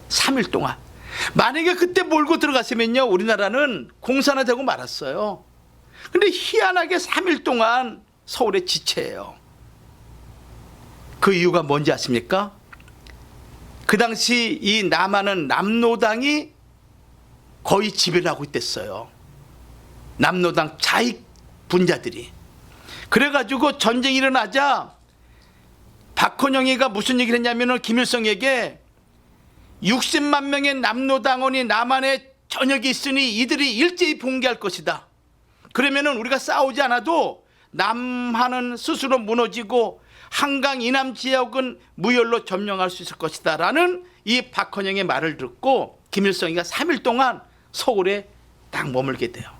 3일 동안. 만약에 그때 몰고 들어갔으면요 우리나라는 공산화되고 말았어요. 근데 희한하게 3일 동안 서울에 지체해요. 그 이유가 뭔지 아십니까? 그 당시 이 남한은 남노당이 거의 지배를 하고 있댔어요. 남노당 자익 분자들이. 그래가지고 전쟁이 일어나자 박헌영이가 무슨 얘기를 했냐면 김일성에게 60만 명의 남노당원이 남한에 전역이 있으니 이들이 일제히 봉기할 것이다. 그러면 우리가 싸우지 않아도 남한은 스스로 무너지고 한강 이남 지역은 무혈로 점령할 수 있을 것이다 라는 이 박헌영의 말을 듣고 김일성이가 3일 동안 서울에 딱 머물게 돼요.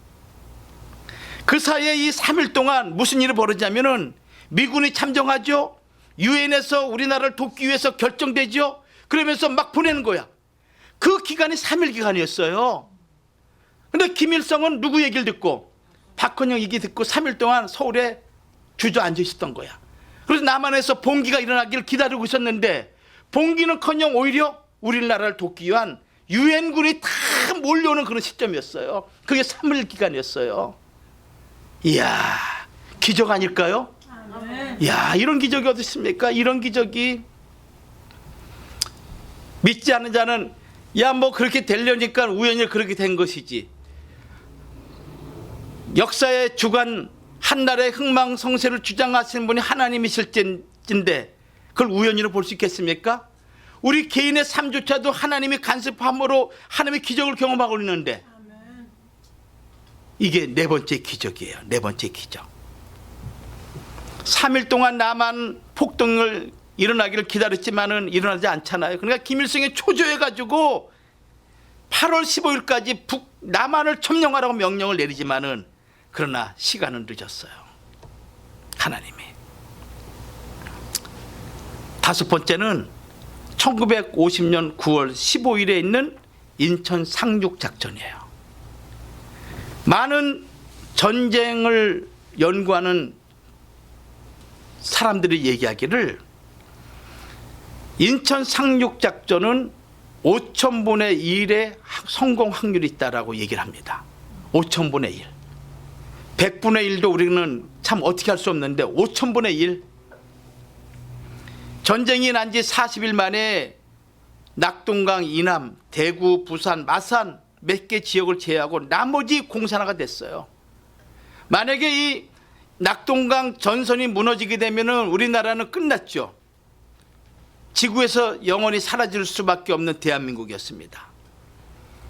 그 사이에 이 3일 동안 무슨 일이 벌어지냐면은 미군이 참정하죠. 유엔에서 우리나라를 돕기 위해서 결정되죠. 그러면서 막 보내는 거야. 그 기간이 3일 기간이었어요. 근데 김일성은 누구 얘기를 듣고 박헌영 얘기 듣고 3일 동안 서울에 주저앉아 있었던 거야. 그래서 남한에서 봉기가 일어나기를 기다리고 있었는데 봉기는커녕 오히려 우리나라를 돕기 위한 유엔군이 다 몰려오는 그런 시점이었어요. 그게 3일 기간이었어요. 이야, 기적 아닐까요? 이야, 이런 기적이 어디 있습니까? 이런 기적이. 믿지 않는 자는 야, 뭐 그렇게 되려니까 우연히 그렇게 된 것이지. 역사의 주관, 한나라의 흥망성쇠를 주장하시는 분이 하나님이실진데 그걸 우연히로 볼 수 있겠습니까? 우리 개인의 삶조차도 하나님이 간섭함으로 하나님의 기적을 경험하고 있는데 이게 네 번째 기적이에요. 네 번째 기적. 3일 동안 남한 폭동을 일어나기를 기다렸지만은 일어나지 않잖아요. 그러니까 김일성이 초조해가지고 8월 15일까지 남한을 점령하라고 명령을 내리지만은 그러나 시간은 늦었어요. 하나님이. 다섯 번째는 1950년 9월 15일에 있는 인천 상륙작전이에요. 많은 전쟁을 연구하는 사람들이 얘기하기를 인천 상륙작전은 5,000분의 1의 성공 확률이 있다라고 얘기를 합니다. 5,000분의 1. 100분의 1도 우리는 참 어떻게 할 수 없는데 5,000분의 1. 전쟁이 난 지 40일 만에 낙동강 이남, 대구, 부산, 마산 몇 개 지역을 제외하고 나머지 공산화가 됐어요. 만약에 이 낙동강 전선이 무너지게 되면은 우리나라는 끝났죠. 지구에서 영원히 사라질 수밖에 없는 대한민국이었습니다.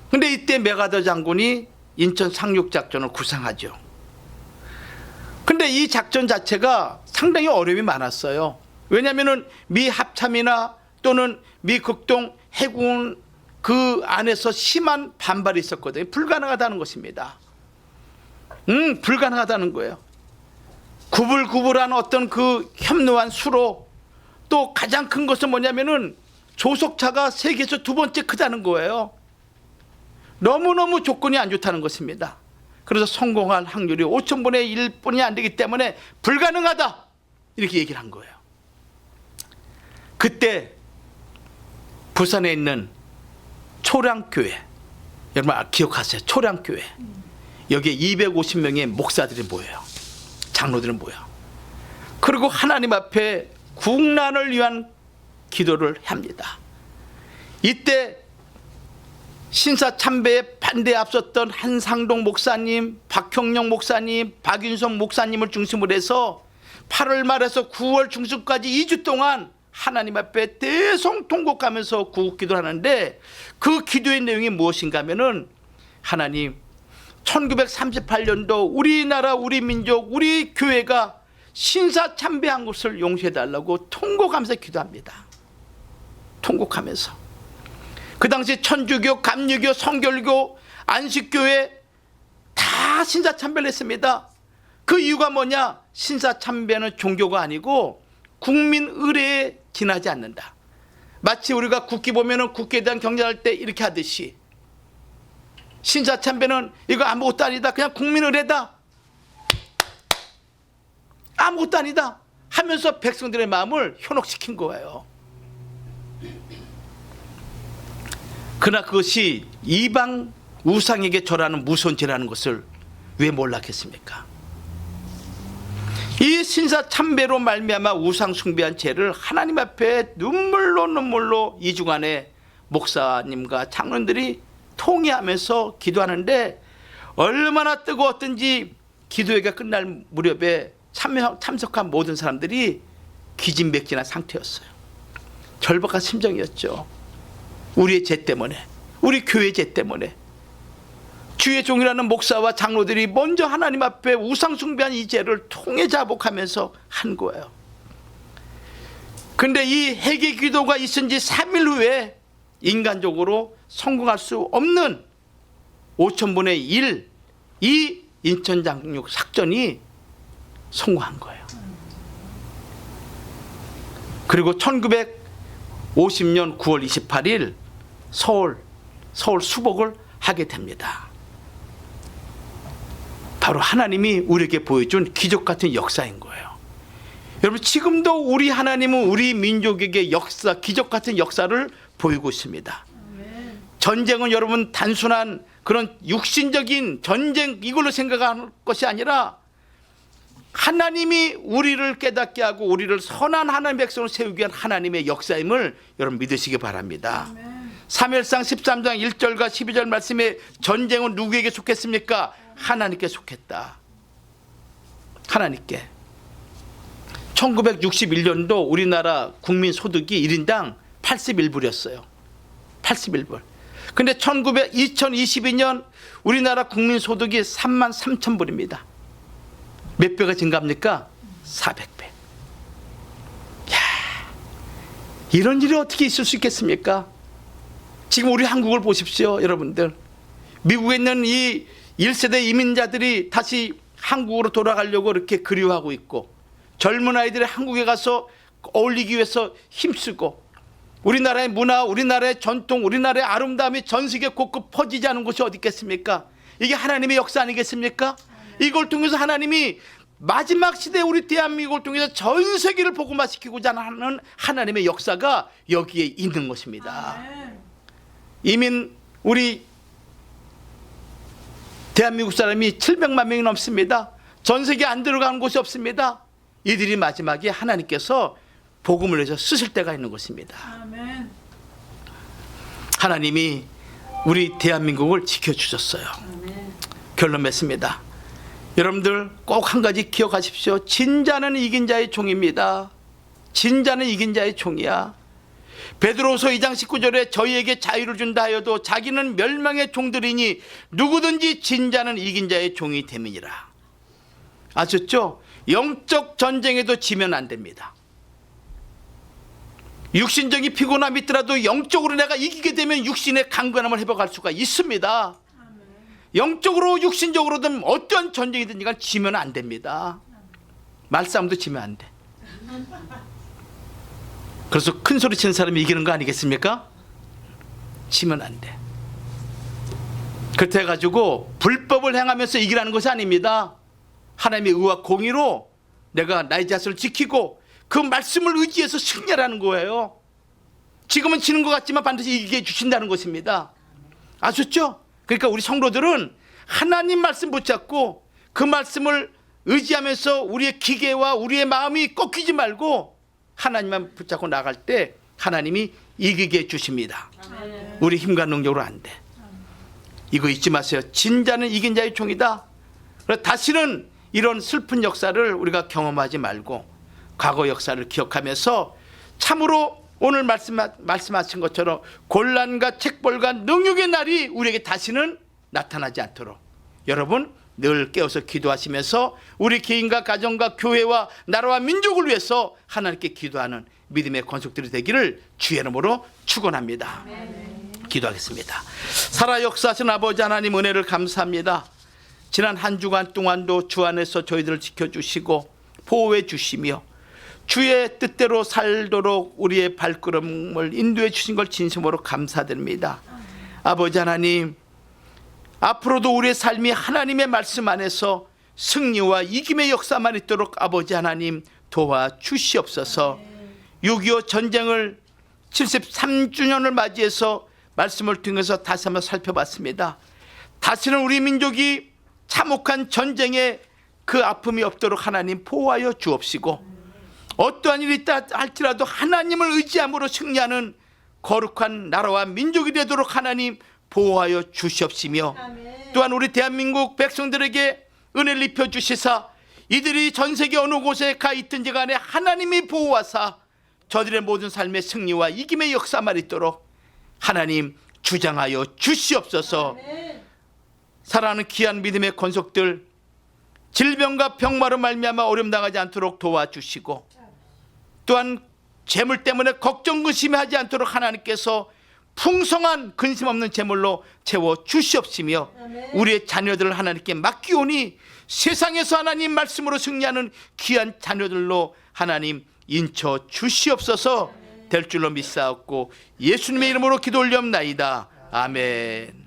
그런데 이때 메가더 장군이 인천 상륙작전을 구상하죠. 근데 이 작전 자체가 상당히 어려움이 많았어요. 왜냐하면 미 합참이나 또는 미 극동 해군 그 안에서 심한 반발이 있었거든요. 불가능하다는 것입니다. 불가능하다는 거예요. 구불구불한 어떤 그 현무한 수로 또 가장 큰 것은 뭐냐면은 조속차가 세계에서 두 번째 크다는 거예요. 너무너무 조건이 안 좋다는 것입니다. 그래서 성공할 확률이 5,000분의 1뿐이 안 되기 때문에 불가능하다 이렇게 얘기를 한 거예요. 그때 부산에 있는 초량교회, 여러분 기억하세요? 초량교회. 여기에 250명의 목사들이 모여요. 장로들은 모여. 그리고 하나님 앞에 국난을 위한 기도를 합니다. 이때 신사참배에 반대에 앞섰던 한상동 목사님, 박형영 목사님, 박윤성 목사님을 중심으로 해서 8월 말에서 9월 중순까지 2주 동안 하나님 앞에 대성통곡하면서 구국기도를 하는데 그 기도의 내용이 무엇인가 하면은 하나님 1938년도 우리나라 우리 민족 우리 교회가 신사참배한 것을 용서해달라고 통곡하면서 기도합니다. 통곡하면서 그 당시 천주교, 감리교, 성결교, 안식교회 다 신사참배를 했습니다. 그 이유가 뭐냐? 신사참배는 종교가 아니고 국민 의례에 지나지 않는다. 마치 우리가 국기 보면은 국기에 대한 경전할 때 이렇게 하듯이 신사참배는 이거 아무것도 아니다. 그냥 국민 의례다. 아무것도 아니다 하면서 백성들의 마음을 현혹시킨 거예요. 그러나 그것이 이방 우상에게 절하는 무서운 죄라는 것을 왜 몰랐겠습니까? 이 신사참배로 말미암아 우상 숭배한 죄를 하나님 앞에 눈물로 2주간에 목사님과 장로들이 통회하면서 기도하는데 얼마나 뜨거웠던지 기도회가 끝날 무렵에 참석한 모든 사람들이 기진맥진한 상태였어요. 절박한 심정이었죠. 우리의 죄 때문에, 우리 교회 죄 때문에 주의 종이라는 목사와 장로들이 먼저 하나님 앞에 우상 숭배한 이 죄를 통해 자복하면서 한 거예요. 근데 이 회개 기도가 있은 지 3일 후에 인간적으로 성공할 수 없는 5,000분의 1 이 인천 장육 작전이 성공한 거예요. 그리고 1950년 9월 28일 서울 수복을 하게 됩니다. 바로 하나님이 우리에게 보여준 기적 같은 역사인 거예요. 여러분, 지금도 우리 하나님은 우리 민족에게 기적 같은 역사를 보이고 있습니다. 전쟁은 여러분 단순한 그런 육신적인 전쟁 이걸로 생각하는 것이 아니라 하나님이 우리를 깨닫게 하고 우리를 선한 하나님의 백성을 세우기 위한 하나님의 역사임을 여러분 믿으시기 바랍니다. 사무엘상 13장 1절과 12절 말씀에 전쟁은 누구에게 속했습니까? 하나님께 속했다. 하나님께. 1961년도 우리나라 국민 소득이 1인당 81불이었어요. 81불. 근데 2022년 우리나라 국민 소득이 33,000불입니다. 몇 배가 증가합니까? 400배. 야, 이런 일이 어떻게 있을 수 있겠습니까? 지금 우리 한국을 보십시오, 여러분들. 미국에 있는 이 1세대 이민자들이 다시 한국으로 돌아가려고 이렇게 그리워하고 있고, 젊은 아이들이 한국에 가서 어울리기 위해서 힘쓰고, 우리나라의 문화, 우리나라의 전통, 우리나라의 아름다움이 전 세계 곳곳 퍼지지 않은 곳이 어디 있겠습니까? 이게 하나님의 역사 아니겠습니까? 이걸 통해서 하나님이 마지막 시대 우리 대한민국을 통해서 전 세계를 복음화시키고자 하는 하나님의 역사가 여기에 있는 것입니다. 이민 우리 대한민국 사람이 700만 명이 넘습니다. 전 세계에 안 들어가는 곳이 없습니다. 이들이 마지막에 하나님께서 복음을 내서 쓰실 때가 있는 것입니다. 아멘. 하나님이 우리 대한민국을 지켜주셨어요. 아멘. 결론 맺습니다. 여러분들 꼭 한 가지 기억하십시오. 진자는 이긴 자의 종입니다. 진자는 이긴 자의 종이야. 베드로후서 2장 19절에 저희에게 자유를 준다 하여도 자기는 멸망의 종들이니 누구든지 진자는 이긴 자의 종이 됨이니라. 아셨죠? 영적 전쟁에도 지면 안 됩니다. 육신적인 피곤함이 있더라도 영적으로 내가 이기게 되면 육신의 강건함을 회복할 수가 있습니다. 영적으로 육신적으로든 어떤 전쟁이든지 간 지면 안 됩니다. 말싸움도 지면 안 돼. 그래서 큰 소리 치는 사람이 이기는 거 아니겠습니까? 지면 안 돼. 그렇게 해가지고 불법을 행하면서 이기라는 것이 아닙니다. 하나님의 의와 공의로 내가 나의 자신을 지키고 그 말씀을 의지해서 승리하라는 거예요. 지금은 지는 것 같지만 반드시 이기게 해주신다는 것입니다. 아셨죠? 그러니까 우리 성도들은 하나님 말씀 붙잡고 그 말씀을 의지하면서 우리의 기계와 우리의 마음이 꺾이지 말고 하나님만 붙잡고 나갈 때 하나님이 이기게 해주십니다. 우리 힘과 능력으로 안 돼. 이거 잊지 마세요. 진자는 이긴 자의 종이다. 그래서 다시는 이런 슬픈 역사를 우리가 경험하지 말고 과거 역사를 기억하면서 참으로 오늘 말씀하신 것처럼 곤란과 책벌과 능욕의 날이 우리에게 다시는 나타나지 않도록 여러분 늘 깨어서 기도하시면서 우리 개인과 가정과 교회와 나라와 민족을 위해서 하나님께 기도하는 믿음의 권속들이 되기를 주의 이름으로 축원합니다. 기도하겠습니다. 살아 역사하신 아버지 하나님 은혜를 감사합니다. 지난 한 주간 동안도 주 안에서 저희들을 지켜주시고 보호해 주시며 주의 뜻대로 살도록 우리의 발걸음을 인도해 주신 걸 진심으로 감사드립니다. 아버지 하나님, 앞으로도 우리의 삶이 하나님의 말씀 안에서 승리와 이김의 역사만 있도록 아버지 하나님 도와주시옵소서. 6.25 전쟁을 73주년을 맞이해서 말씀을 통해서 다시 한번 살펴봤습니다. 다시는 우리 민족이 참혹한 전쟁에 그 아픔이 없도록 하나님 보호하여 주옵시고 어떠한 일이 있다 할지라도 하나님을 의지함으로 승리하는 거룩한 나라와 민족이 되도록 하나님 보호하여 주시옵시며 또한 우리 대한민국 백성들에게 은혜를 입혀주시사 이들이 전세계 어느 곳에 가 있든지 간에 하나님이 보호하사 저들의 모든 삶의 승리와 이김의 역사만 있도록 하나님 주장하여 주시옵소서. 사랑하는 귀한 믿음의 권속들 질병과 병마로 말미암아 어려움 당하지 않도록 도와주시고 또한 재물 때문에 걱정 근심하지 않도록 하나님께서 풍성한 근심 없는 재물로 채워 주시옵시며 우리의 자녀들을 하나님께 맡기오니 세상에서 하나님 말씀으로 승리하는 귀한 자녀들로 하나님 인쳐 주시옵소서. 될 줄로 믿사옵고 예수님의 이름으로 기도 올리옵나이다. 아멘.